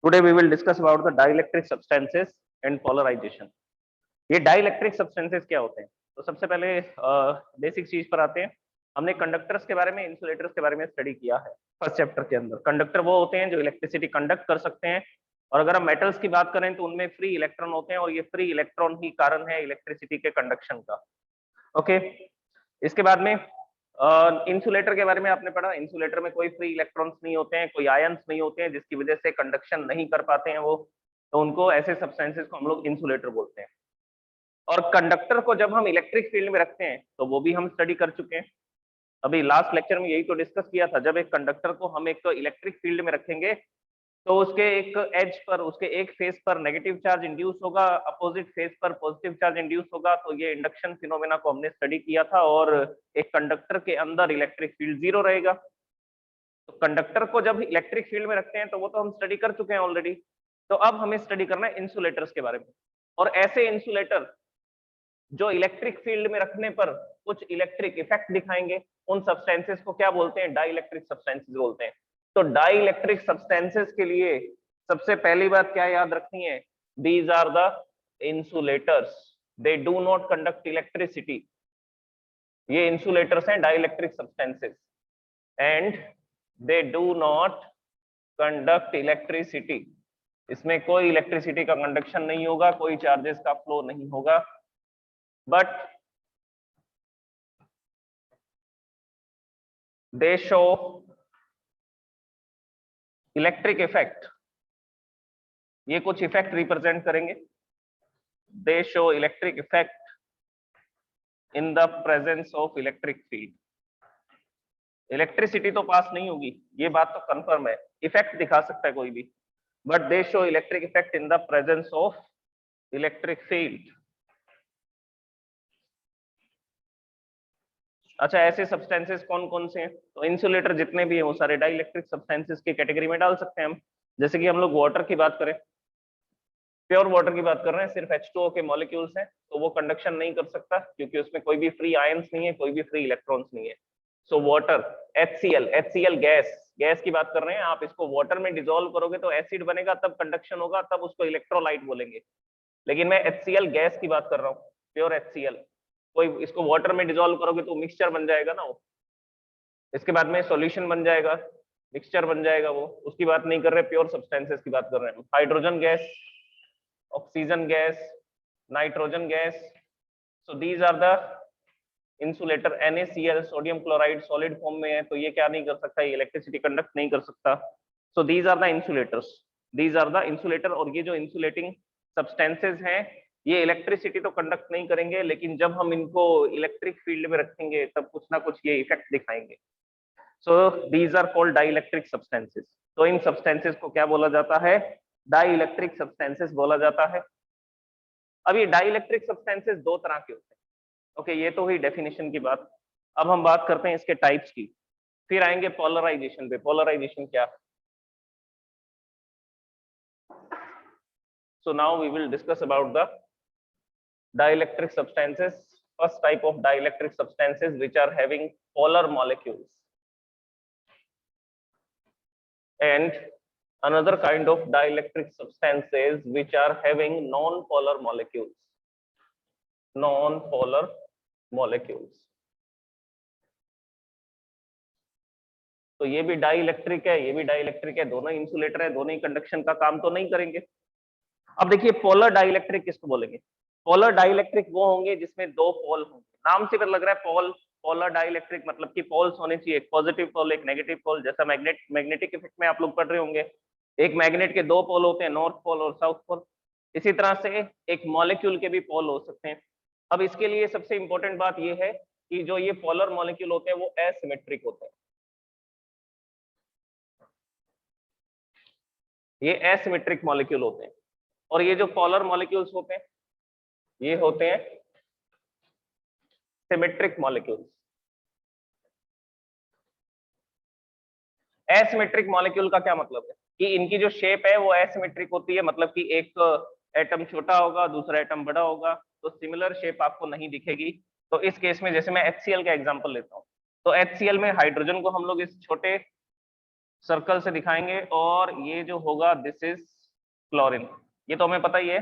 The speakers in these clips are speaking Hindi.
Today we will discuss about the dielectric substances and polarization. ये dielectric substances क्या होते हैं? तो सबसे पहले बेसिक चीज पर आते हैं। हमने कंडक्टर्स के बारे में, इंसुलेटर्स के बारे में स्टडी किया है फर्स्ट चैप्टर के अंदर। कंडक्टर वो होते हैं जो इलेक्ट्रिसिटी कंडक्ट कर सकते हैं, और अगर हम मेटल्स की बात करें तो उनमें फ्री इलेक्ट्रॉन होते हैं, और ये फ्री इलेक्ट्रॉन ही कारण है इलेक्ट्रिसिटी के कंडक्शन का। ओके, इसके बाद में इंसुलेटर के बारे में आपने पढ़ा। इंसुलेटर में कोई फ्री इलेक्ट्रॉन्स नहीं होते हैं, कोई आयंस नहीं होते हैं, जिसकी वजह से कंडक्शन नहीं कर पाते हैं वो, तो उनको ऐसे सब्सटेंसेस को हम लोग इंसुलेटर बोलते हैं। और कंडक्टर को जब हम इलेक्ट्रिक फील्ड में रखते हैं तो वो भी हम स्टडी कर चुके हैं। अभी लास्ट लेक्चर में यही तो डिस्कस किया था, जब एक कंडक्टर को हम एक इलेक्ट्रिक फील्ड में रखेंगे तो उसके एक एज पर, उसके एक फेस पर नेगेटिव चार्ज इंड्यूस होगा, अपोजिट फेस पर पॉजिटिव चार्ज इंड्यूस होगा। तो ये इंडक्शन फिनोमेना को हमने स्टडी किया था, और एक कंडक्टर के अंदर इलेक्ट्रिक फील्ड जीरो रहेगा। तो कंडक्टर को जब इलेक्ट्रिक फील्ड में रखते हैं तो वो तो हम स्टडी कर चुके हैं ऑलरेडी। तो अब हमें स्टडी करना है इंसुलेटर्स के बारे में, और ऐसे इंसुलेटर जो इलेक्ट्रिक फील्ड में रखने पर कुछ इलेक्ट्रिक इफेक्ट दिखाएंगे, उन सब्सटेंसेस को क्या बोलते हैं? डाइइलेक्ट्रिक सब्सटेंसेस बोलते हैं। तो डाइइलेक्ट्रिक सब्सटेंसेस के लिए सबसे पहली बात क्या याद रखनी है? These are the insulators, they do not conduct electricity. ये इंसुलेटर्स हैं dielectric substances, and they do not conduct electricity. इसमें कोई इलेक्ट्रिसिटी का कंडक्शन नहीं होगा, कोई चार्जेस का फ्लो नहीं होगा, but they show electric effect। ये कुछ इफेक्ट रिप्रेजेंट करेंगे। they show electric effect in the presence of electric field। Electricity तो पास नहीं होगी, ये बात तो कंफर्म है, इफेक्ट दिखा सकता है कोई भी, but they show electric effect in the presence of electric field। अच्छा, ऐसे सब्सटेंसेस कौन कौन से हैं? तो इंसुलेटर जितने भी हैं वो सारे डाइइलेक्ट्रिक सब्सटेंसेस की कैटेगरी में डाल सकते हैं हम। जैसे कि हम लोग वाटर की बात करें, प्योर वाटर की बात कर रहे हैं, सिर्फ H2O के मॉलिक्यूल्स हैं, तो वो कंडक्शन नहीं कर सकता क्योंकि उसमें कोई भी फ्री आयंस नहीं है, कोई भी फ्री इलेक्ट्रॉन्स नहीं है। सो वाटर, HCl गैस की बात कर रहे हैं। आप इसको वाटर में डिसॉल्व करोगे तो एसिड बनेगा, तब कंडक्शन होगा, तब उसको इलेक्ट्रोलाइट बोलेंगे। लेकिन मैं HCl गैस की बात कर रहा हूँ, प्योर HCl। कोई इसको वाटर में डिसॉल्व करोगे तो मिक्सचर बन जाएगा ना वो, इसके बाद में सॉल्यूशन बन जाएगा, मिक्सचर बन जाएगा वो। उसकी बात नहीं कर रहे, प्योर सब्सटेंसेस की बात कर रहे हैं। Hydrogen gas, oxygen gas, nitrogen gas. So these are the insulator. NaCl sodium chloride solid form में है, तो ये क्या नहीं कर सकता? ये इलेक्ट्रिसिटी कंडक्ट नहीं कर सकता। So these are the insulators, these are the insulator. और ये जो इंसुलेटिंग सब्सटेंसेस हैं ये इलेक्ट्रिसिटी तो कंडक्ट नहीं करेंगे, लेकिन जब हम इनको इलेक्ट्रिक फील्ड में रखेंगे तब कुछ ना कुछ ये इफेक्ट दिखाएंगे। So these are called dielectric substances. तो इन सब्सटेंसेस को क्या बोला जाता है? डाइइलेक्ट्रिक सब्सटेंसेस बोला जाता है। अब ये डाइइलेक्ट्रिक सब्सटेंसेस दो तरह के होते हैं। ओके, ये तो हुई डेफिनेशन की बात। अब हम बात करते हैं इसके टाइप्स की, फिर आएंगे पोलराइजेशन पे। पोलराइजेशन क्या? So now we will discuss about the dielectric substances. First type of dielectric substances which are having polar molecules, and another kind of dielectric substances which are having non-polar molecules. Non-polar molecules. तो ये भी डाइइलेक्ट्रिक है, ये भी डाइइलेक्ट्रिक है, दोनों इंसुलेटर है, दोनों ही कंडक्शन का काम तो नहीं करेंगे। अब देखिए, पोलर डाइइलेक्ट्रिक किसको बोलेंगे? पोलर डाइइलेक्ट्रिक वो होंगे जिसमें दो पोल होंगे। नाम से पता लग रहा है पोल, पोलर डाइइलेक्ट्रिक मतलब कि पोल्स होने चाहिए, एक पॉजिटिव पोल एक नेगेटिव पोल। जैसा मैग्नेटिक इफेक्ट में आप लोग पढ़ रहे होंगे, एक मैग्नेट के दो पोल होते हैं, नॉर्थ पोल और साउथ पोल। इसी तरह से एक मॉलिक्यूल के भी पोल हो सकते हैं। अब इसके लिए सबसे इंपॉर्टेंट बात यह है कि जो ये पोलर मॉलिक्यूल होते हैं वो एसिमेट्रिक होते हैं। ये एसिमेट्रिक मॉलिक्यूल होते हैं, और ये जो पोलर मॉलिक्यूल्स होते हैं ये होते हैं सिमेट्रिक मॉलिक्यूल्स। एसिमेट्रिक मॉलिक्यूल का क्या मतलब है? कि इनकी जो शेप है वो एसिमेट्रिक होती है, मतलब कि एक एटम छोटा होगा, दूसरा एटम बड़ा होगा, तो सिमिलर शेप आपको नहीं दिखेगी। तो इस केस में जैसे मैं HCl का एग्जांपल लेता हूं, तो HCl में हाइड्रोजन को हम लोग इस छोटे सर्कल से दिखाएंगे, और ये जो होगा दिस इज क्लोरीन। ये तो हमें पता ही है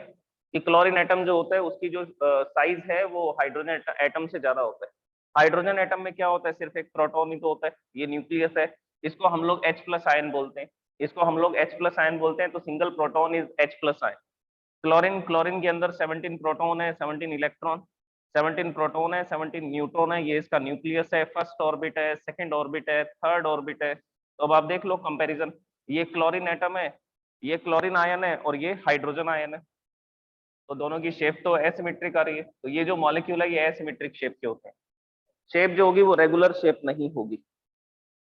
कि क्लोरीन एटम जो होता है उसकी जो साइज है वो हाइड्रोजन एटम से ज्यादा होता है। हाइड्रोजन एटम में क्या होता है, सिर्फ एक प्रोटॉन ही तो होता है, ये न्यूक्लियस है। इसको हम लोग H प्लस आयन बोलते हैं, इसको हम लोग H प्लस आयन बोलते हैं, तो single proton is H plus ion. Chlorine, chlorine के अंदर 17 प्रोटॉन है, 17 इलेक्ट्रॉन, 17 प्रोटॉन है, 17 न्यूट्रॉन है। ये इसका न्यूक्लियस है, फर्स्ट ऑर्बिट है, सेकंड ऑर्बिट है, थर्ड ऑर्बिट है। तो अब आप देख लो कंपैरिजन, ये क्लोरीन एटम है, ये क्लोरीन आयन है, और ये हाइड्रोजन आयन है। तो दोनों की शेप तो एसिमेट्रिक आ रही है। तो ये जो मॉलिक्यूल है ये एसिमेट्रिक शेप के होते हैं। शेप जो होगी वो रेगुलर शेप नहीं होगी।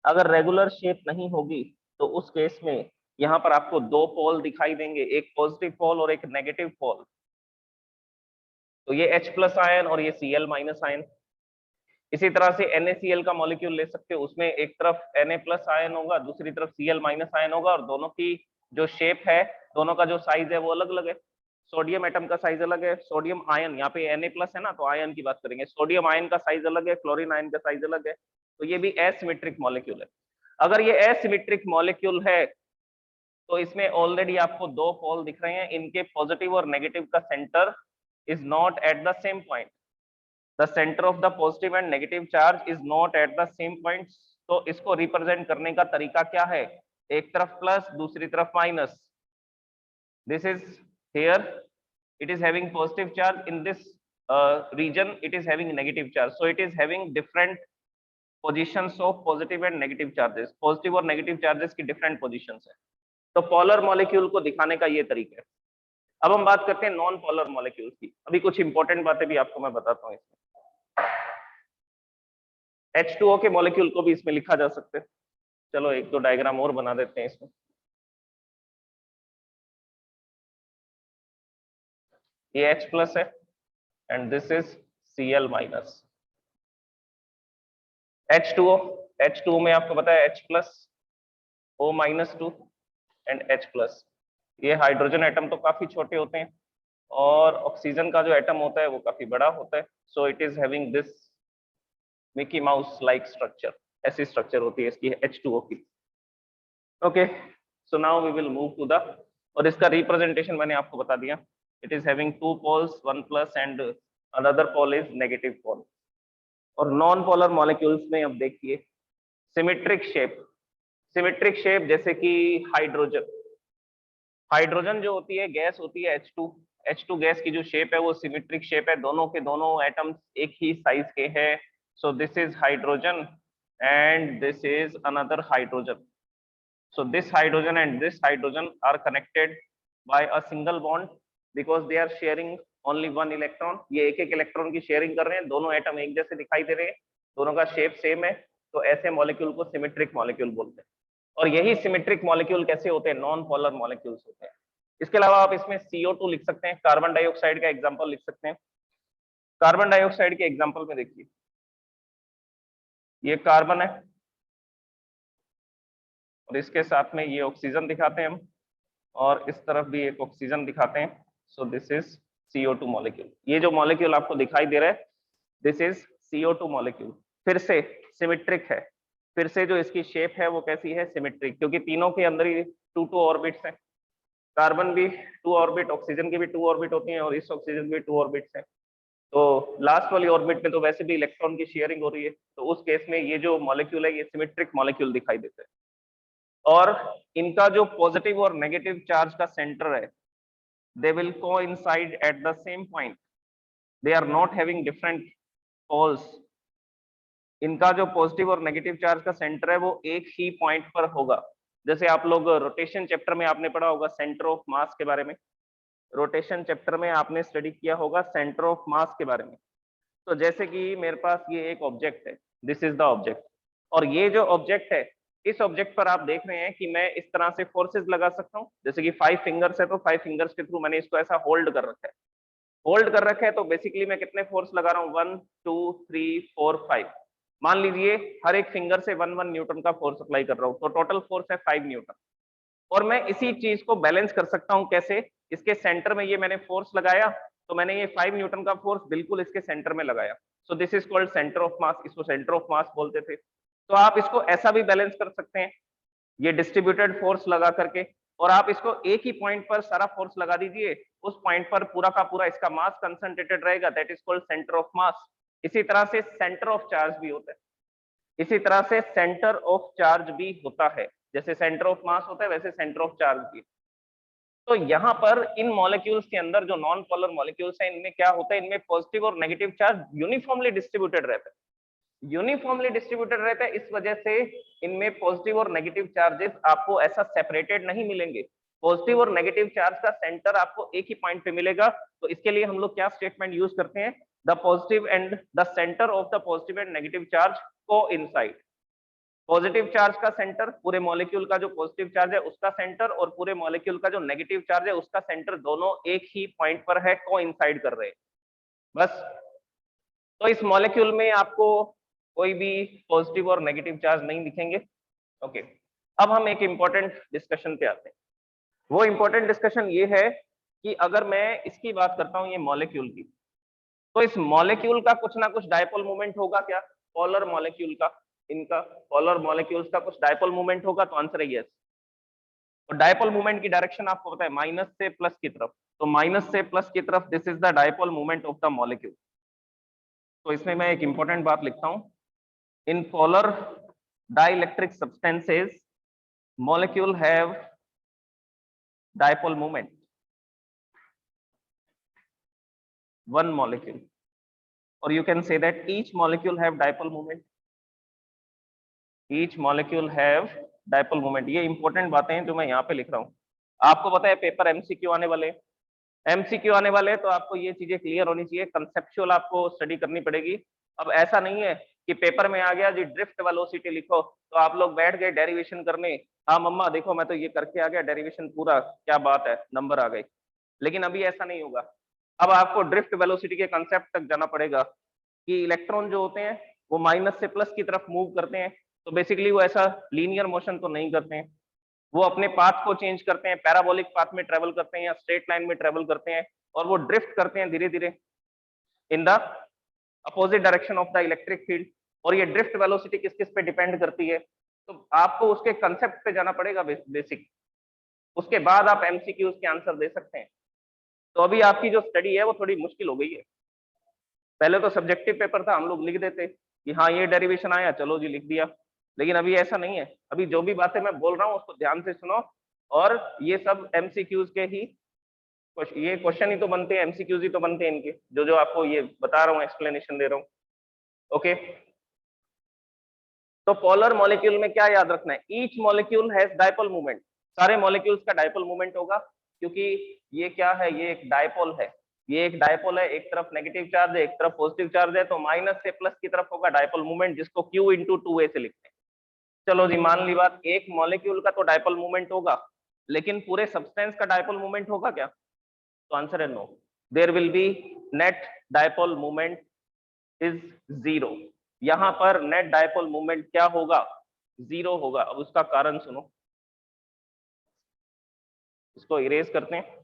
अगर रेगुलर शेप नहीं होगी तो उस केस में यहाँ पर आपको दो पोल दिखाई देंगे, एक पॉजिटिव पोल और एक नेगेटिव पोल। तो ये H प्लस आयन और ये Cl माइनस आयन। इसी तरह से NaCl का मॉलिक्यूल ले सकते हो, उसमें एक तरफ Na प्लस आयन होगा, दूसरी तरफ Cl माइनस आयन होगा, और दोनों की जो शेप है, दोनों का जो साइज है वो अलग अलग है। सोडियम एटम का साइज अलग है, सोडियम आयन, यहाँ पे Na प्लस है ना तो आयन की बात करेंगे, सोडियम आयन का साइज अलग है, क्लोरीन आयन का साइज अलग है। तो ये भी एसिमेट्रिक मॉलिक्यूल है। अगर ये एसिमेट्रिक मॉलिक्यूल है तो इसमें ऑलरेडी आपको दो पोल दिख रहे हैं, इनके पॉजिटिव और नेगेटिव का centre is not at the same point. The centre of the positive and negative charge is not at the same point. तो इसको रिप्रेजेंट करने का तरीका क्या है, एक तरफ प्लस दूसरी तरफ minus. This is here it is having positive charge, in this region it is having negative charge, so it is having different positions of positive and negative charges, positive और negative charges की different positions है। तो polar molecule को दिखाने का ये तरीका है। अब हम बात करते हैं नॉन पोलर मॉलिक्यूल्स की। अभी कुछ इंपॉर्टेंट बातें भी आपको मैं बताता हूँ इसमें। H2O के मॉलिक्यूल को भी इसमें लिखा जा सकता है। चलो एक दो डायग्राम और बना देते हैं इसमें। ये H प्लस है and this is Cl minus. H2O में आपको पता है H plus, O minus 2 and H plus. ये हाइड्रोजन एटम तो काफी छोटे होते हैं और ऑक्सीजन का जो एटम होता है वो काफी बड़ा होता है। So it is having this Mickey Mouse like structure, ऐसी स्ट्रक्चर होती है इसकी H2O की। Okay, so now we will move to the, और इसका रिप्रेजेंटेशन मैंने आपको बता दिया। It is having two poles, one plus and another pole is negative pole. और नॉन पोलर मॉलिक्यूल्स में अब देखिए सिमेट्रिक शेप। सिमेट्रिक शेप जैसे कि हाइड्रोजन, हाइड्रोजन जो होती है गैस होती है H2 गैस की जो शेप है वो सिमेट्रिक शेप है, दोनों के दोनों एटम्स एक ही साइज के हैं। So this is hydrogen and this is another hydrogen. So this hydrogen and this hydrogen are connected by a single bond because they are sharing only one electron. ये एक एक इलेक्ट्रॉन की शेयरिंग कर रहे हैं, दोनों एटम एक जैसे दिखाई दे रहे हैं, दोनों का शेप सेम है। तो ऐसे मॉलिक्यूल को सिमेट्रिक मॉलिक्यूल बोलते हैं। और यही सिमेट्रिक मॉलिक्यूल कैसे होते हैं, नॉन पोलर मॉलिक्यूल्स होते हैं। इसके अलावा आप इसमें CO2 लिख सकते हैं, कार्बन डाइऑक्साइड का एग्जांपल लिख सकते हैं। कार्बन डाइऑक्साइड के एग्जांपल में देखिए, ये कार्बन है और इसके साथ में ये ऑक्सीजन दिखाते हैं हम, और इस तरफ भी एक ऑक्सीजन दिखाते हैं। So this is CO2 molecule. ये जो मॉलिक्यूल आपको दिखाई दे रहा है दिस इज CO2 मॉलिक्यूल। फिर से सिमेट्रिक है, फिर से जो इसकी शेप है वो कैसी है, सिमेट्रिक, क्योंकि तीनों के अंदर ही टू ऑर्बिट्स हैं। कार्बन भी 2 ऑर्बिट, ऑक्सीजन की भी 2 ऑर्बिट होती हैं, और इस ऑक्सीजन की 2 ऑर्बिट्स हैं। तो लास्ट वाली ऑर्बिट में तो वैसे भी इलेक्ट्रॉन की शेयरिंग हो रही है, तो उस केस में ये जो मॉलिक्यूल है ये सिमेट्रिक मॉलिक्यूल दिखाई देते हैं। और इनका जो पॉजिटिव और नेगेटिव चार्ज का सेंटर है they will coincide at the same point, they are not having different poles। इनका जो पॉजिटिव और नेगेटिव चार्ज का सेंटर है वो एक ही पॉइंट पर होगा। जैसे आप लोग रोटेशन चैप्टर में आपने पढ़ा होगा सेंटर ऑफ मास के बारे में, रोटेशन चैप्टर में आपने स्टडी किया होगा सेंटर ऑफ मास के बारे में। तो जैसे कि मेरे पास ये एक ऑब्जेक्ट है, दिस इज द ऑब्जेक्ट, और ये जो ऑब्जेक्ट है इस ऑब्जेक्ट पर आप देख रहे हैं कि मैं इस तरह से फोर्सेस लगा सकता हूँ। जैसे कि 5 फिंगर्स है तो 5 फिंगर्स के थ्रू मैंने इसको ऐसा होल्ड कर रखा है, होल्ड कर रखा है। तो बेसिकली मैं कितने फोर्स लगा रहा हूँ, 1 2 3 4 5। मान लीजिए हर एक फिंगर से 1 न्यूटन का फोर्स अप्लाई कर रहा हूँ, तो टोटल फोर्स है 5 न्यूटन। और मैं इसी चीज को बैलेंस कर सकता हूँ कैसे, इसके सेंटर में ये मैंने फोर्स लगाया, तो मैंने ये 5 न्यूटन का फोर्स बिल्कुल इसके सेंटर में लगाया। सो this is called centre of mass, इसको सेंटर ऑफ मास बोलते थे। तो आप इसको ऐसा भी बैलेंस कर सकते हैं ये डिस्ट्रीब्यूटेड फोर्स लगा करके, और आप इसको एक ही पॉइंट पर सारा फोर्स लगा दीजिए, उस पॉइंट पर पूरा का पूरा इसका मास कंसंट्रेटेड रहेगा, that is called centre of mass. इसी तरह से सेंटर ऑफ चार्ज भी होता है, इसी तरह से सेंटर ऑफ चार्ज भी होता है, जैसे सेंटर ऑफ मास होता है वैसे सेंटर ऑफ चार्ज भी। तो यहाँ पर इन मॉलिक्यूल्स के अंदर जो नॉन पोलर मॉलिक्यूल्स हैं, इनमें क्या होता है, इनमें पॉजिटिव और नेगेटिव चार्ज यूनिफॉर्मली डिस्ट्रीब्यूटेड रहता है, यूनिफॉर्मली डिस्ट्रीब्यूटेड रहता है। इस वजह से इनमें पॉजिटिव और नेगेटिव चार्जेस आपको ऐसा सेपरेटेड नहीं मिलेंगे, पॉजिटिव और नेगेटिव चार्ज का सेंटर आपको एक ही पॉइंट पे मिलेगा। तो इसके लिए हम लोग क्या स्टेटमेंट यूज करते हैं, the positive and the centre of the positive and negative charge coincide. Positive charge का सेंटर, पूरे मॉलिक्यूल का जो पॉजिटिव चार्ज है उसका सेंटर, और पूरे मॉलिक्यूल का जो नेगेटिव चार्ज है उसका सेंटर, दोनों एक ही पॉइंट पर है, कोइंसाइड कर रहे हैं बस। तो इस मॉलिक्यूल में आपको कोई भी पॉजिटिव और नेगेटिव चार्ज नहीं दिखेंगे। ओके, अब हम एक इंपॉर्टेंट डिस्कशन पे आते हैं। वो इंपॉर्टेंट डिस्कशन ये है कि अगर मैं इसकी बात करता हूँ, ये मॉलिक्यूल की, तो इस मॉलिक्यूल का कुछ ना कुछ डायपोल मोमेंट होगा क्या, पोलर मॉलिक्यूल का, इनका पोलर मॉलिक्यूल्स का कुछ डायपोल मोमेंट होगा, तो आंसर है यस। तो डायपोल मोमेंट की डायरेक्शन आपको पता है, माइनस से प्लस की तरफ, तो माइनस से प्लस की तरफ, this is the dipole moment of the molecule. तो इसमें मैं एक इंपॉर्टेंट बात लिखता हूं, in polar dielectric substances molecule have dipole moment, one molecule, or you can say that each molecule have dipole moment, each molecule have dipole moment। ये इंपॉर्टेंट बातें हैं जो मैं यहाँ पे लिख रहा हूँ। आपको पता है पेपर एमसीक्यू आने वाले, एमसीक्यू आने वाले, तो आपको ये चीजें क्लियर होनी चाहिए, कंसेप्चुअल आपको स्टडी करनी पड़ेगी। अब ऐसा नहीं है कि पेपर में आ गया जी ड्रिफ्ट वेलोसिटी लिखो, तो आप लोग बैठ गए डेरिवेशन करने, हाँ मम्मा देखो मैं तो ये करके आ गया डेरिवेशन पूरा, क्या बात है, नंबर आ गए। लेकिन अभी ऐसा नहीं होगा, अब आपको ड्रिफ्ट वेलोसिटी के कंसेप्ट तक जाना पड़ेगा कि इलेक्ट्रॉन जो होते हैं वो माइनस से प्लस की तरफ मूव करते हैं, तो बेसिकली वो ऐसा लीनियर मोशन तो नहीं करते हैं, वो अपने पाथ को चेंज करते हैं, पैराबोलिक पाथ में ट्रेवल करते हैं या स्ट्रेट लाइन में ट्रेवल करते हैं, और वो ड्रिफ्ट करते हैं धीरे धीरे in the opposite direction of the electric field. और ये ड्रिफ्ट वेलोसिटी किस किस पे डिपेंड करती है, तो आपको उसके कंसेप्ट पे जाना पड़ेगा बेसिक, उसके बाद आप एमसीक्यूज के आंसर दे सकते हैं। तो अभी आपकी जो स्टडी है वो थोड़ी मुश्किल हो गई है। पहले तो सब्जेक्टिव पेपर था, हम लोग लिख देते कि हाँ ये डेरिवेशन आया, चलो जी लिख दिया, लेकिन अभी ऐसा नहीं है। अभी जो भी बातें मैं बोल रहा हूँ उसको ध्यान से सुनो, और ये सब एमसीक्यूज के ही, ये क्वेश्चन ही तो बनते हैं, एमसीक्यूज ही तो बनते हैं इनके, जो जो आपको ये बता रहा हूँ, एक्सप्लेनेशन दे रहा हूँ। ओके, तो पोलर मॉलिक्यूल में क्या याद रखना है, each molecule has dipole movement, सारे मॉलिक्यूल्स का डायपोल मूवमेंट होगा, क्योंकि ये क्या है, ये एक डायपोल है, ये एक डायपोल है, एक तरफ नेगेटिव चार्ज है एक तरफ पॉजिटिव चार्ज है, तो माइनस से प्लस की तरफ होगा डायपोल मूवमेंट, जिसको Q इंटू 2a से लिखते हैं। चलो जी मान ली बात, एक मॉलिक्यूल का तो डायपोल मूवमेंट होगा, लेकिन पूरे सब्सटेंस का डायपोल मूवमेंट होगा क्या, तो आंसर है no, there will be net dipole movement is zero. यहां पर नेट डायपोल मूवमेंट क्या होगा, जीरो होगा। अब उसका कारण सुनो, इसको इरेज करते हैं।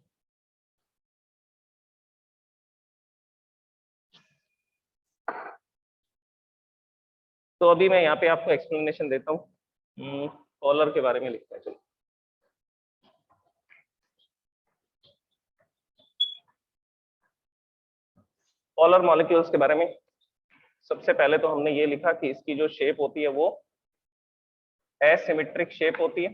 तो अभी मैं यहाँ पे आपको एक्सप्लेनेशन देता हूँ, पोलर के बारे में लिखते हैं। चलो पोलर मॉलिक्यूल्स के बारे में सबसे पहले तो हमने ये लिखा कि इसकी जो शेप होती है वो एसिमेट्रिक शेप होती है।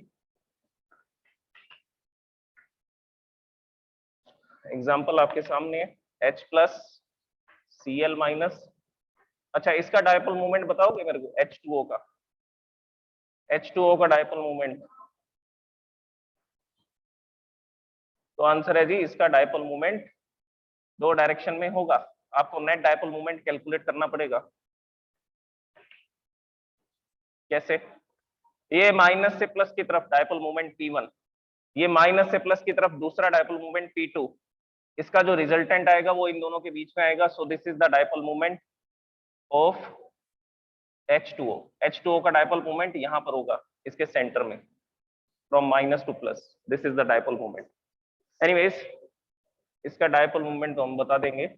एग्जाम्पल आपके सामने है, H प्लस Cl माइनस। अच्छा इसका डायपोल मूवमेंट बताओगे मेरे को, H2O का, H2O का डायपोल मूवमेंट, तो आंसर है जी इसका डायपोल मूवमेंट दो डायरेक्शन में होगा। आपको नेट डायपोल मूवमेंट कैलकुलेट करना पड़ेगा। कैसे, ये माइनस से प्लस की तरफ डायपोल मूवमेंट P1, ये माइनस से प्लस की तरफ दूसरा डायपोल मूवमेंट P2, इसका जो रिजल्टेंट आएगा वो इन दोनों के बीच में आएगा। सो this is the dipole movement of H2O। H2O का डायपोल मूवमेंट यहाँ पर होगा इसके सेंटर में, from minus two plus, this is the dipole movement. Anyways इसका डायपोल मूवमेंट तो हम बता देंगे,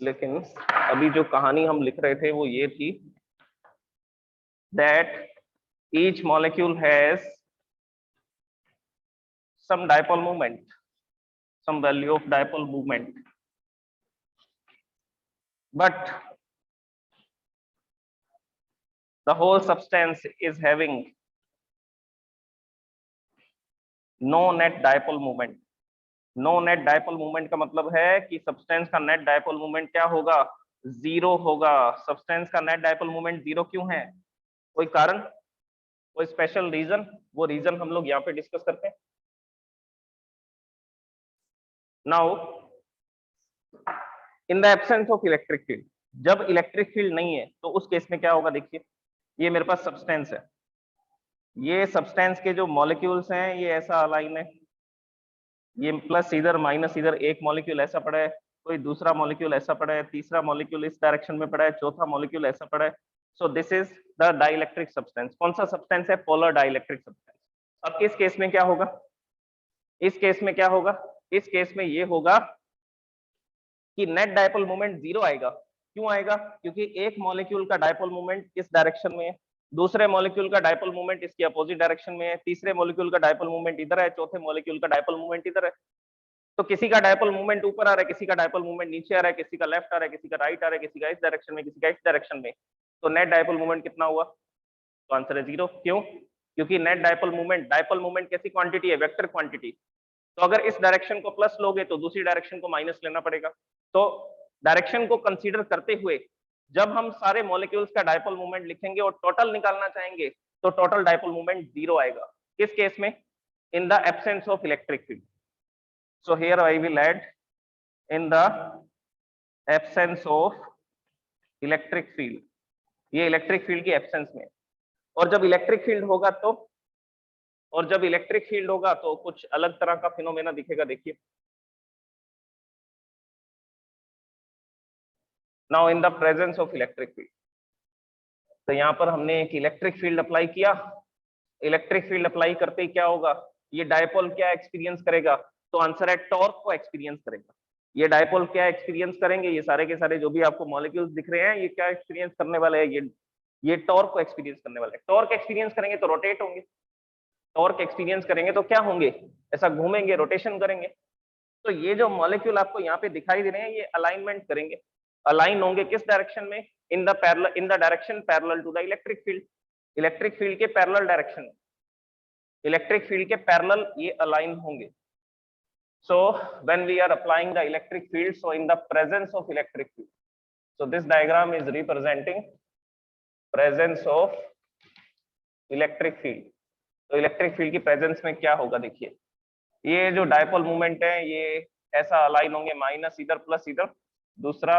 लेकिन अभी जो कहानी हम लिख रहे थे वो ये थी that each molecule has some dipole moment, some value of dipole moment, but the whole substance is having no net dipole moment. No net dipole movement का मतलब है कि सब्सटेंस का नेट डायपोल मूवमेंट क्या होगा, जीरो होगा। सब्सटेंस का नेट डायपोल मूवमेंट जीरो क्यों है, कोई कारण, कोई स्पेशल रीजन? वो रीजन हम लोग यहाँ पे डिस्कस करते हैं। Now in the absence of electric field, जब इलेक्ट्रिक फील्ड नहीं है तो उस केस में क्या होगा, देखिए ये मेरे पास सब्सटेंस है, ये सब्सटेंस के जो मॉलिक्यूल्स हैं ये ऐसा अलाइन है, ये प्लस इधर माइनस इधर, एक मॉलिक्यूल ऐसा पड़ा है, कोई दूसरा मॉलिक्यूल ऐसा पड़ा है, तीसरा मॉलिक्यूल इस डायरेक्शन में पड़ा है, चौथा मॉलिक्यूल ऐसा पड़ा है। सो this is the dielectric substance. कौन सा सब्सटेंस है, पोलर डाइइलेक्ट्रिक सब्सटेंस। अब इस केस में क्या होगा, इस केस में क्या होगा, इस केस में ये होगा कि नेट डायपोल मोमेंट जीरो आएगा। क्यों आएगा, क्योंकि एक मॉलिक्यूल का डायपोल मोमेंट इस डायरेक्शन में है, दूसरे मॉलिक्यूल का डायपोल मोमेंट इसकी अपोजिट डायरेक्शन में है, तीसरे मॉलिक्यूल का डायपोल मोमेंट इधर है, चौथे मॉलिक्यूल का डायपोल मोमेंट इधर है। तो किसी का डायपोल मूवमेंट ऊपर आ रहा है, किसी का डायपोल मूवमेंट नीचे आ रहा है, किसी का लेफ्ट आ रहा है, किसी का राइट आ रहा है, किसी का इस डायरेक्शन में, किसी का इस डायरेक्शन में। तो नेट डायपोल मूवमेंट कितना हुआ, तो आंसर है जीरो। क्यों, क्योंकि नेट डायपोल मूवमेंट कैसी क्वांटिटी है, वेक्टर क्वांटिटी। तो अगर इस डायरेक्शन को प्लस लोगे तो दूसरी डायरेक्शन को माइनस लेना पड़ेगा। तो डायरेक्शन को कंसीडर करते हुए जब हम सारे मॉलिक्यूल्स का डायपोल मूवमेंट लिखेंगे और टोटल निकालना चाहेंगे तो टोटल डायपोल मूवमेंट जीरो आएगा। किस केस में, in the absence of electric field. So here I will add in the absence of electric field, ये इलेक्ट्रिक फील्ड की एब्सेंस में। और जब इलेक्ट्रिक फील्ड होगा तो कुछ अलग तरह का फिनोमेना दिखेगा। देखिए now in the presence of electric field, तो यहाँ पर हमने एक इलेक्ट्रिक फील्ड अप्लाई किया। इलेक्ट्रिक फील्ड अप्लाई करते ही क्या होगा, ये डायपोल क्या एक्सपीरियंस करेगा, तो आंसर है टॉर्क को एक्सपीरियंस करेगा। ये डायपोल क्या एक्सपीरियंस करेंगे, ये सारे के सारे जो भी आपको मॉलिक्यूल्स दिख रहे हैं ये क्या एक्सपीरियंस करने वाले हैं, ये टॉर्क को एक्सपीरियंस करने वाले हैं। टॉर्क एक्सपीरियंस करेंगे तो रोटेट होंगे, टॉर्क एक्सपीरियंस करेंगे तो क्या होंगे, ऐसा घूमेंगे, रोटेशन करेंगे। तो ये जो मॉलिक्यूल आपको यहाँ पे दिखाई दे रहे हैं ये अलाइनमेंट करेंगे, अलाइन होंगे किस डायरेक्शन में, in the direction parallel to the electric field. Electric field के पैरेलल डायरेक्शन, इलेक्ट्रिक फील्ड के पैरेलल ये अलाइन होंगे। So when we are applying the electric field, so in the presence of electric field, so this diagram is representing presence of electric field। तो इलेक्ट्रिक फील्ड की प्रेजेंस में क्या होगा, देखिए ये जो डायपोल मूवमेंट है ये ऐसा अलाइन होंगे, माइनस इधर प्लस इधर, दूसरा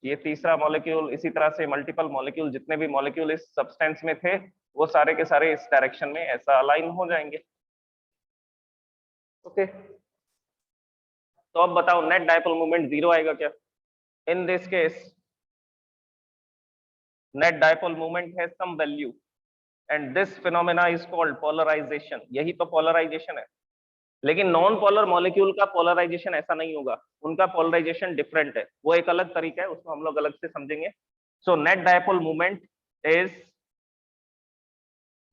ये तीसरा मॉलिक्यूल, इसी तरह से मल्टीपल मॉलिक्यूल, जितने भी मॉलिक्यूल इस सब्सटेंस में थे वो सारे के सारे इस डायरेक्शन में ऐसा अलाइन हो जाएंगे। ओके तो अब बताओ नेट डायपोल मूवमेंट जीरो आएगा क्या, in this case net dipole movement has some value and this phenomena is called polarization. यही तो पोलराइजेशन है, लेकिन नॉन पोलर मॉलिक्यूल का पोलराइजेशन ऐसा नहीं होगा, उनका पोलराइजेशन डिफरेंट है, वो एक अलग तरीका है, उसको हम लोग अलग से समझेंगे। So net dipole movement is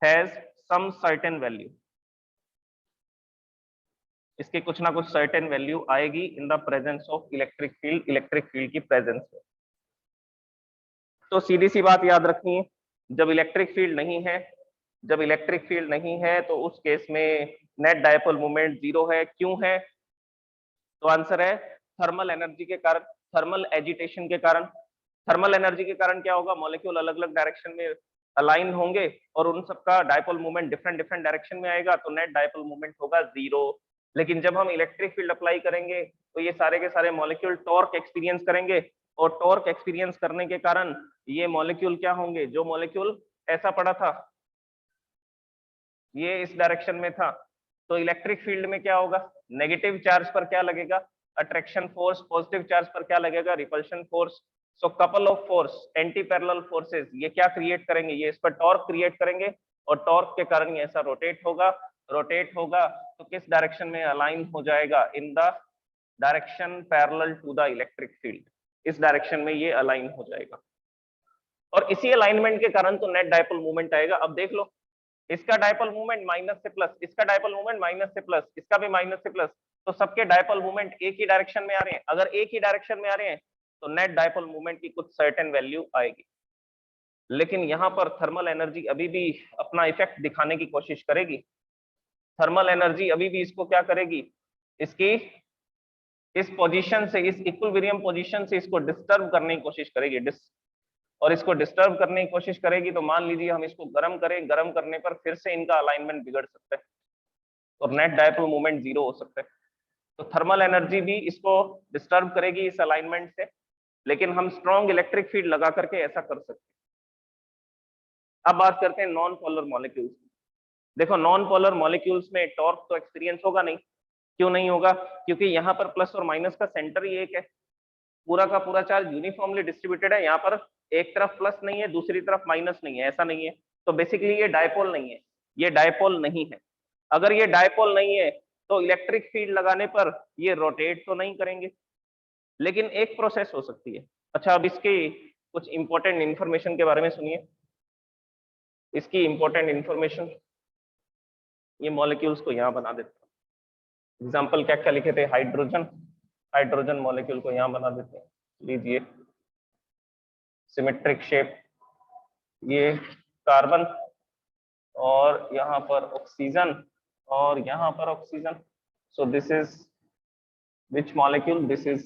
has some certain value, इसकी कुछ ना कुछ सर्टेन वैल्यू आएगी in the presence of electric field, electric field की प्रेजेंस में। तो सीधी सी बात याद रखनी है, जब इलेक्ट्रिक फील्ड नहीं है तो उस केस में नेट डायपोल मूवमेंट जीरो है। क्यों है, तो आंसर है थर्मल एनर्जी के कारण, थर्मल एजिटेशन के कारण। थर्मल एनर्जी के कारण क्या होगा, मॉलिक्यूल अलग अलग डायरेक्शन में अलाइन होंगे और उन सबका dipole movement different different direction में आएगा, तो नेट डायपोल मूवमेंट होगा जीरो। लेकिन जब हम इलेक्ट्रिक फील्ड अप्लाई करेंगे तो ये सारे के सारे मॉलिक्यूल टॉर्क एक्सपीरियंस करेंगे, और टॉर्क एक्सपीरियंस करने के कारण ये मॉलिक्यूल क्या होंगे, जो मॉलिक्यूल ऐसा पड़ा था ये इस डायरेक्शन में था, तो इलेक्ट्रिक फील्ड में क्या होगा, नेगेटिव चार्ज पर क्या लगेगा, अट्रैक्शन फोर्स, पॉजिटिव चार्ज पर क्या लगेगा, repulsion force. So couple of force, anti parallel forces, ये क्या क्रिएट करेंगे, ये इस पर टॉर्क क्रिएट करेंगे और टॉर्क के कारण ये ऐसा रोटेट होगा तो किस डायरेक्शन में अलाइन हो जाएगा, in the direction parallel to the electric field, इस डायरेक्शन में ये अलाइन हो जाएगा और इसी अलाइनमेंट के कारण तो नेट डायपोल मूवमेंट आएगा। अब देख लो इसका डायपोल मोमेंट माइनस से प्लस, इसका डायपोल मोमेंट माइनस से प्लस, इसका भी माइनस से प्लस, तो सबके डायपोल मोमेंट एक ही डायरेक्शन में आ रहे हैं। अगर एक ही डायरेक्शन में आ रहे हैं तो नेट डायपोल मोमेंट की कुछ सर्टेन वैल्यू आएगी। लेकिन यहाँ पर थर्मल एनर्जी अभी भी अपना इफेक्ट दिखाने की कोशिश करेगी। थर्मल एनर्जी अभी भी इसको क्या करेगी, इसकी इस पोजीशन से, इस इक्विलिब्रियम पोजीशन से इसको डिस्टर्ब करने की कोशिश करेगी। और इसको डिस्टर्ब करने की कोशिश करेगी तो मान लीजिए हम इसको गर्म करें, गर्म करने पर फिर से इनका अलाइनमेंट बिगड़ सकता है और नेट डायपोल मोमेंट 0 हो सकता है। तो थर्मल एनर्जी भी इसको डिस्टर्ब करेगी इस अलाइनमेंट से, लेकिन हम स्ट्रॉन्ग इलेक्ट्रिक फील्ड लगा करके ऐसा कर सकते हैं। अब बात करते हैं नॉन पोलर मॉलिक्यूल्स। देखो नॉन पोलर मॉलिक्यूल्स में टॉर्क तो एक्सपीरियंस होगा नहीं। क्यों नहीं होगा? क्योंकि यहाँ पर प्लस और माइनस का सेंटर ही एक है, पूरा का पूरा चार्ज यूनिफॉर्मली डिस्ट्रीब्यूटेड है। यहाँ पर एक तरफ प्लस नहीं है, दूसरी तरफ माइनस नहीं है, ऐसा नहीं है। तो बेसिकली ये डायपोल नहीं है, ये डायपोल नहीं है। अगर ये डायपोल नहीं है तो इलेक्ट्रिक फील्ड लगाने पर ये रोटेट तो नहीं करेंगे, लेकिन एक प्रोसेस हो सकती है। अच्छा, अब इसके कुछ इंपॉर्टेंट इंफॉर्मेशन के बारे में सुनिए। इसकी इंपॉर्टेंट इंफॉर्मेशन, ये मॉलिक्यूल्स को यहाँ बना देते हैं। एग्जाम्पल क्या क्या लिखे थे? हाइड्रोजन, हाइड्रोजन मॉलिक्यूल को यहाँ बना देते हैं। लीजिए सिमेट्रिक शेप, ये कार्बन और यहाँ पर ऑक्सीजन और यहाँ पर oxygen. So this is which molecule? This is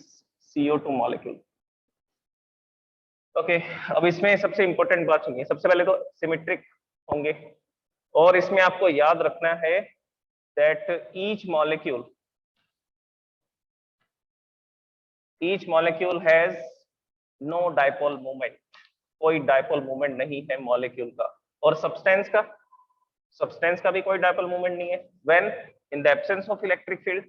CO2 molecule. Okay, अब इसमें सबसे इंपॉर्टेंट बात सुनिए। सबसे पहले तो सिमेट्रिक होंगे, और इसमें आपको याद रखना है that each molecule has no dipole moment. कोई डायपोल मोमेंट नहीं है मॉलिक्यूल का। और सब्सटेंस का भी कोई डायपोल मोमेंट नहीं है when in the absence of electric field.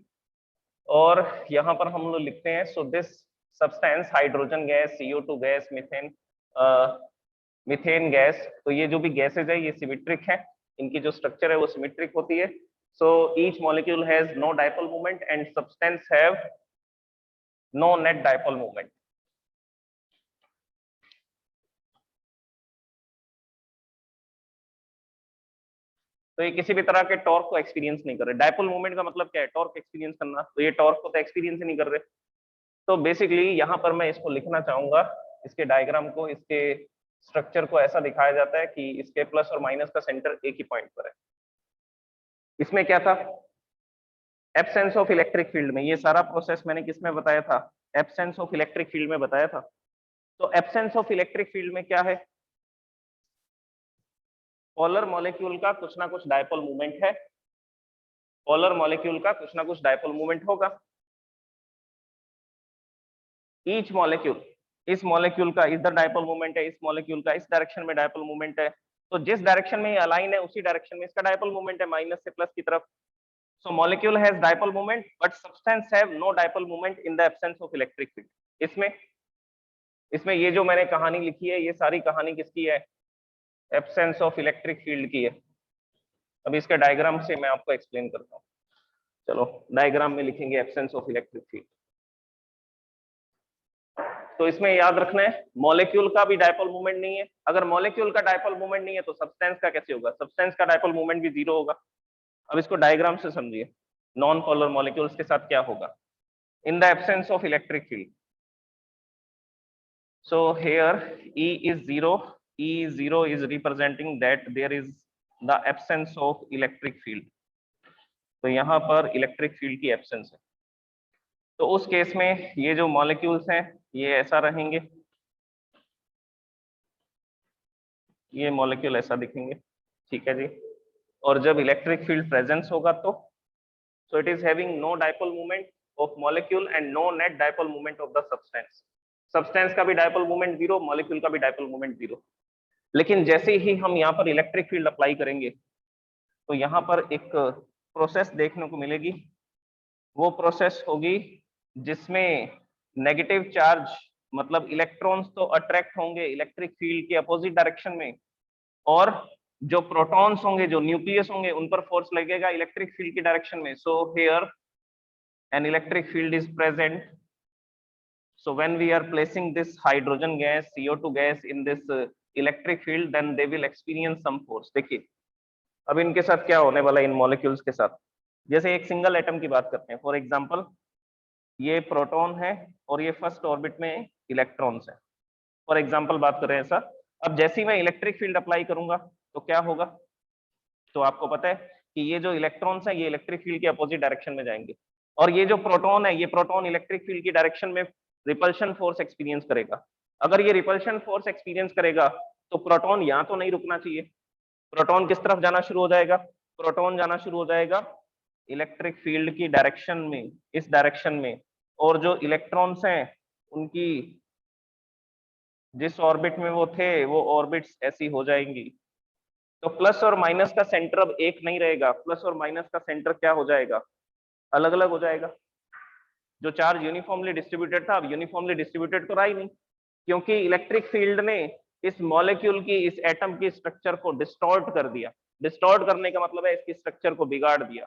और यहाँ पर हम लोग लिखते हैं so this substance, hydrogen gas, CO2 gas, methane gas, तो ये जो भी गैसेज है ये सिमेट्रिक है, इनकी जो स्ट्रक्चर है वो सिमेट्रिक होती है। So each molecule has no dipole moment and substance have no net dipole moment. तो ये किसी भी तरह के टॉर्क को एक्सपीरियंस नहीं कर रहे। डायपोल मोमेंट का मतलब क्या है? टॉर्क एक्सपीरियंस करना। तो ये टॉर्क को तो एक्सपीरियंस ही नहीं कर रहे। तो बेसिकली यहाँ पर मैं इसको लिखना चाहूंगा, इसके डायग्राम को, इसके स्ट्रक्चर को ऐसा दिखाया जाता है कि इसके प्लस और माइनस का सेंटर एक ही पॉइंट पर है। इसमें क्या था? एब्सेंस ऑफ इलेक्ट्रिक फील्ड में ये सारा प्रोसेस मैंने किसमें बताया था? एब्सेंस ऑफ इलेक्ट्रिक फील्ड में बताया था। तो एब्सेंस ऑफ इलेक्ट्रिक फील्ड में क्या है? पोलर मॉलिक्यूल का कुछ ना कुछ डायपोल मूवमेंट है, पोलर मॉलिक्यूल का कुछ ना कुछ डायपोल मूवमेंट होगा। ईच मॉलिक्यूल, इस मॉलिक्यूल का इधर डायपोल मूवमेंट है, इस मॉलिक्यूल का इस डायरेक्शन में डायपोल मूवमेंट है। तो जिस डायरेक्शन में ये अलाइन है उसी डायरेक्शन में इसका डायपोल मूवमेंट है, माइनस से प्लस की तरफ। So molecule has dipole movement but substance have no dipole movement in the absence of electric field. इसमें ये जो मैंने कहानी लिखी है, ये सारी कहानी किसकी है? एब्सेंस ऑफ इलेक्ट्रिक फील्ड की है। अभी इसका डायग्राम से मैं आपको एक्सप्लेन करता हूँ। चलो डायग्राम में लिखेंगे एब्सेंस ऑफ इलेक्ट्रिक फील्ड। तो इसमें याद रखना है मॉलिक्यूल का भी डायपोल मूवमेंट नहीं है। अगर मॉलिक्यूल का डायपोल मूवमेंट नहीं है तो सब्सटेंस का कैसे होगा? सब्सटेंस का डायपोल मूवमेंट भी 0 होगा। अब इसको डायग्राम से समझिए, नॉन पोलर मॉलिक्यूल्स के साथ क्या होगा इन the absence of electric field. So here E is 0, E0 is representing that there is the absence of electric field। तो यहाँ पर इलेक्ट्रिक फील्ड की एब्सेंस है। तो उस केस में ये जो मॉलिक्यूल्स हैं ये ऐसा रहेंगे, ये मॉलिक्यूल ऐसा दिखेंगे, ठीक है जी। और जब इलेक्ट्रिक फील्ड प्रेजेंस होगा तो so it is having no dipole movement of molecule and no net dipole movement of the substance. Substance का भी डायपोल मूवमेंट 0, मॉलिक्यूल का भी डायपोल मूवमेंट 0। लेकिन जैसे ही हम यहाँ पर इलेक्ट्रिक फील्ड अप्लाई करेंगे तो यहाँ पर एक प्रोसेस देखने को मिलेगी। वो प्रोसेस होगी जिसमें नेगेटिव चार्ज, मतलब इलेक्ट्रॉन्स तो अट्रैक्ट होंगे इलेक्ट्रिक फील्ड के अपोजिट डायरेक्शन में, और जो प्रोटॉन्स होंगे, जो न्यूक्लियस होंगे, उन पर फोर्स लगेगा इलेक्ट्रिक फील्ड की डायरेक्शन में। So here an electric field is present. So when we are placing this hydrogen gas, CO2 gas in this electric field, then they will experience some force। देखिए अब इनके साथ क्या होने वाला है इन मॉलिक्यूल्स के साथ, जैसे एक सिंगल एटम की बात करते हैं, फॉर एग्जांपल ये प्रोटॉन है और ये फर्स्ट ऑर्बिट में इलेक्ट्रॉन्स है, फॉर एग्जांपल बात कर रहे हैं ऐसा। अब जैसे ही मैं इलेक्ट्रिक फील्ड अप्लाई करूंगा तो क्या होगा, तो आपको पता है कि ये जो इलेक्ट्रॉन्स हैं ये इलेक्ट्रिक फील्ड के अपोजिट डायरेक्शन में जाएंगे, और ये जो प्रोटॉन है ये प्रोटॉन इलेक्ट्रिक फील्ड की डायरेक्शन में रिपल्शन फोर्स एक्सपीरियंस करेगा। अगर ये रिपल्शन फोर्स एक्सपीरियंस करेगा तो प्रोटॉन यहाँ तो नहीं रुकना चाहिए, प्रोटॉन किस तरफ जाना शुरू हो जाएगा, प्रोटॉन जाना शुरू हो जाएगा इलेक्ट्रिक फील्ड की डायरेक्शन में, इस डायरेक्शन में, और जो इलेक्ट्रॉन्स हैं उनकी जिस ऑर्बिट में वो थे वो ऑर्बिट्स ऐसी हो जाएंगी। तो प्लस और माइनस का सेंटर अब एक नहीं रहेगा, प्लस और माइनस का सेंटर क्या हो जाएगा, अलग अलग हो जाएगा। जो चार्ज यूनिफॉर्मली डिस्ट्रीब्यूटेड था अब यूनिफॉर्मली डिस्ट्रीब्यूटेड तो रहा ही नहीं, क्योंकि इलेक्ट्रिक फील्ड ने इस मॉलिक्यूल की, इस एटम की स्ट्रक्चर को डिस्टॉर्ट कर दिया। डिस्टॉर्ट करने का मतलब है इसकी स्ट्रक्चर को बिगाड़ दिया।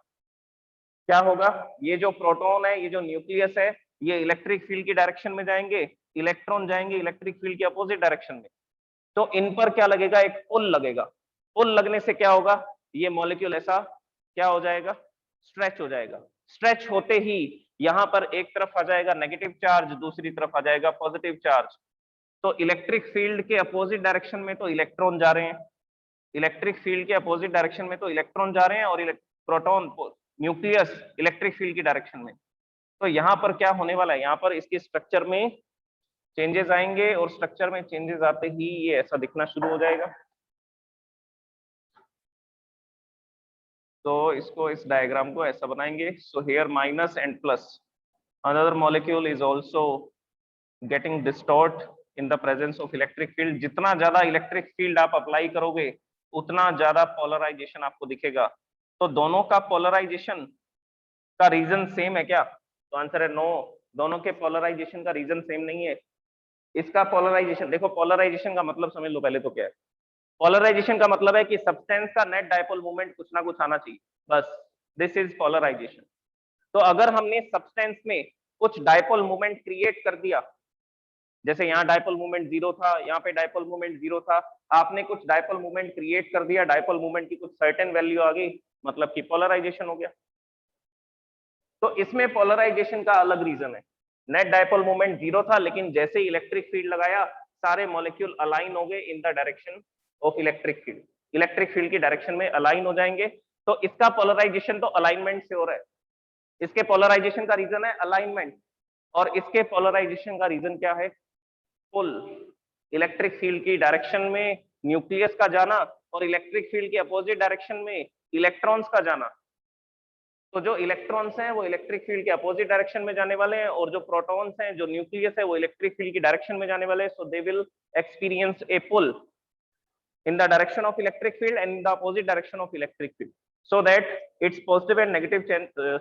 क्या होगा, ये जो प्रोटॉन है, ये जो न्यूक्लियस है, ये इलेक्ट्रिक फील्ड की डायरेक्शन में जाएंगे, इलेक्ट्रॉन जाएंगे इलेक्ट्रिक फील्ड के अपोजिट डायरेक्शन में। तो इन पर क्या लगेगा, एक पुल लगेगा। पुल लगने से क्या होगा, ये मॉलिक्यूल ऐसा क्या हो जाएगा, स्ट्रेच हो जाएगा। स्ट्रेच होते ही यहां पर एक तरफ आ जाएगा नेगेटिव चार्ज, दूसरी तरफ आ जाएगा पॉजिटिव चार्ज। तो इलेक्ट्रिक फील्ड के अपोजिट डायरेक्शन में तो इलेक्ट्रॉन जा रहे हैं, इलेक्ट्रिक फील्ड के अपोजिट डायरेक्शन में तो इलेक्ट्रॉन जा रहे हैं, और प्रोटॉन न्यूक्लियस इलेक्ट्रिक फील्ड की डायरेक्शन में। तो यहाँ पर क्या होने वाला है, यहाँ पर इसकी स्ट्रक्चर में चेंजेस आएंगे, और स्ट्रक्चर में चेंजेस आते ही ये ऐसा दिखना शुरू हो जाएगा। तो इसको, इस डायग्राम को ऐसा बनाएंगे, so here minus and plus, another molecule is also getting distort in the presence of electric field. जितना ज्यादा इलेक्ट्रिक फील्ड आप अप्लाई करोगे उतना ज्यादा पोलराइजेशन आपको दिखेगा। तो दोनों का पोलराइजेशन का रीजन सेम है क्या, तो आंसर है नो, दोनों के पोलराइजेशन का रीजन सेम नहीं है। इसका पोलराइजेशन देखो, पोलराइजेशन का मतलब समझ लो पहले तो क्या है। पोलराइजेशन का मतलब है कि सब्सटेंस का नेट डायपोल मोमेंट कुछ ना कुछ आना चाहिए, बस, दिस इज पोलराइजेशन। तो अगर हमने सब्सटेंस में कुछ डायपोल मोमेंट क्रिएट कर दिया, जैसे यहाँ डायपोल मोमेंट 0 था, यहाँ पे डायपोल मोमेंट 0 था, आपने कुछ डायपोल मोमेंट क्रिएट कर दिया, डायपोल मोमेंट की कुछ सर्टेन वैल्यू आ गई, मतलब कि पोलराइजेशन हो गया। तो इसमें पोलराइजेशन का अलग रीजन है। नेट डायपोल मोमेंट 0 था, लेकिन जैसे ही इलेक्ट्रिक फील्ड लगाया सारे मॉलिक्यूल अलाइन हो गए इन the direction of electric field, electric field की डायरेक्शन में अलाइन हो जाएंगे। तो इसका पोलराइजेशन तो अलाइनमेंट से हो रहा है, इसके पोलराइजेशन का रीजन है अलाइनमेंट, और इसके पोलराइजेशन का रीजन क्या है, पुल, इलेक्ट्रिक फील्ड की डायरेक्शन में न्यूक्लियस का जाना और इलेक्ट्रिक फील्ड के अपोजिट डायरेक्शन में इलेक्ट्रॉन्स का जाना। तो जो इलेक्ट्रॉन्स हैं वो इलेक्ट्रिक फील्ड के अपोजिट डायरेक्शन में जाने वाले हैं, और जो प्रोटॉन्स हैं, जो न्यूक्लियस है, वो इलेक्ट्रिक फील्ड की डायरेक्शन में जाने वाले हैं। So they will experience a pull in the direction of electric field and in the opposite direction of electric field, so that its positive and negative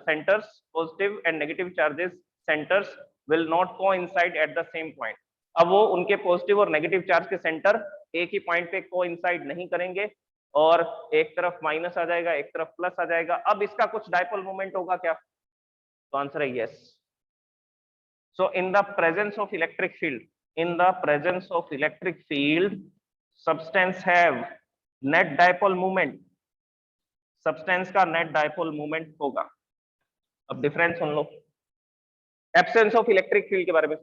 centers, positive and negative charges centers will not coincide at the same point. अब वो उनके पॉजिटिव और नेगेटिव चार्ज के सेंटर एक ही पॉइंट पे कोइंसाइड नहीं करेंगे, और एक तरफ माइनस आ जाएगा, एक तरफ प्लस आ जाएगा। अब इसका कुछ डायपोल मोमेंट होगा क्या, तो आंसर है yes. So in the presence of electric field, in the presence of electric field, substance have net dipole moment, substance का नेट डायपोल मोमेंट होगा। अब difference soon low, absence of electric field के बारे में।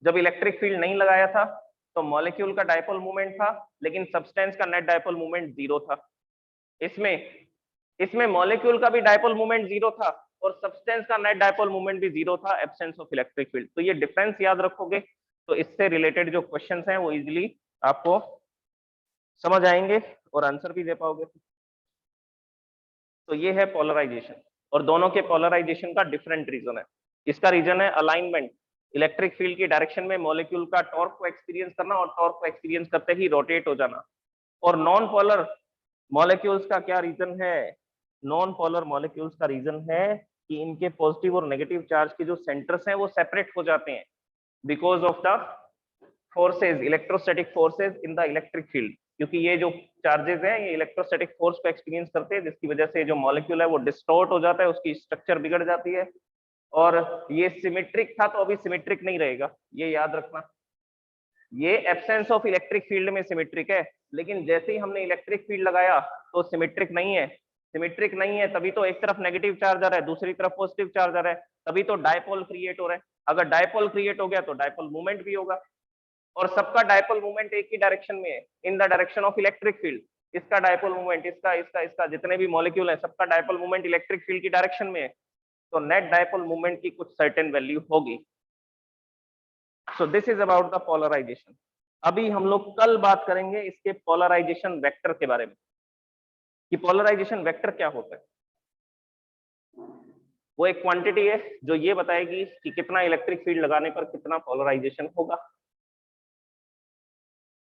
जब इलेक्ट्रिक फील्ड नहीं लगाया था तो मॉलिक्यूल का डायपोल मोमेंट था, लेकिन सब्सटेंस का नेट डायपोल मोमेंट 0 था। इसमें मॉलिक्यूल का भी डायपोल मोमेंट 0 था और सब्सटेंस का नेट डायपोल मोमेंट भी 0 था, एब्सेंस ऑफ इलेक्ट्रिक फील्ड। तो ये डिफरेंस याद रखोगे तो इससे रिलेटेड जो क्वेश्चंस हैं वो इजीली आपको समझ आएंगे और आंसर भी दे पाओगे। तो ये है पोलराइजेशन, और दोनों के पोलराइजेशन का डिफरेंट रीजन है। इसका रीजन है अलाइनमेंट, इलेक्ट्रिक फील्ड की डायरेक्शन में मॉलिक्यूल का टॉर्क को एक्सपीरियंस करना और टॉर्क को एक्सपीरियंस करते ही रोटेट हो जाना। और नॉन पोलर मॉलिक्यूल्स का क्या रीजन है, नॉन पोलर मॉलिक्यूल्स का रीजन है कि इनके पॉजिटिव और नेगेटिव चार्ज के जो सेंटर्स हैं वो सेपरेट हो जाते हैं because of the forces, electrostatic forces in the electric field. क्योंकि ये जो चार्जेस हैं ये इलेक्ट्रोस्टैटिक फोर्स को एक्सपीरियंस करते हैं, जिसकी वजह से जो मॉलिक्यूल है वो डिस्टॉर्ट हो जाता है, उसकी स्ट्रक्चर बिगड़ जाती है। और ये सिमेट्रिक था तो अभी सिमेट्रिक नहीं रहेगा, ये याद रखना। ये एब्सेंस ऑफ इलेक्ट्रिक फील्ड में सिमेट्रिक है, लेकिन जैसे ही हमने इलेक्ट्रिक फील्ड लगाया तो सिमेट्रिक नहीं है। सिमेट्रिक नहीं है तभी तो एक तरफ नेगेटिव चार्ज आ रहा है, दूसरी तरफ पॉजिटिव चार्ज आ रहा है, तभी तो डायपोल क्रिएट हो रहा है। अगर डायपोल क्रिएट हो गया तो डायपोल मूवमेंट भी होगा, और सबका डायपोल मूवमेंट एक ही डायरेक्शन में है, इन the direction of electric field. इसका डायपोल मूवमेंट, इसका जितने भी मॉलिक्यूल है सबका डायपोल मूवमेंट इलेक्ट्रिक फील्ड की डायरेक्शन में है, तो नेट डायपोल मूवमेंट की कुछ सर्टेन वैल्यू होगी। So this is about the polarization. अभी हम लोग कल बात करेंगे इसके पोलराइजेशन वेक्टर के बारे में, कि पोलराइजेशन वेक्टर क्या होता है। वो एक क्वांटिटी है जो ये बताएगी कि कितना इलेक्ट्रिक फील्ड लगाने पर कितना पोलराइजेशन होगा।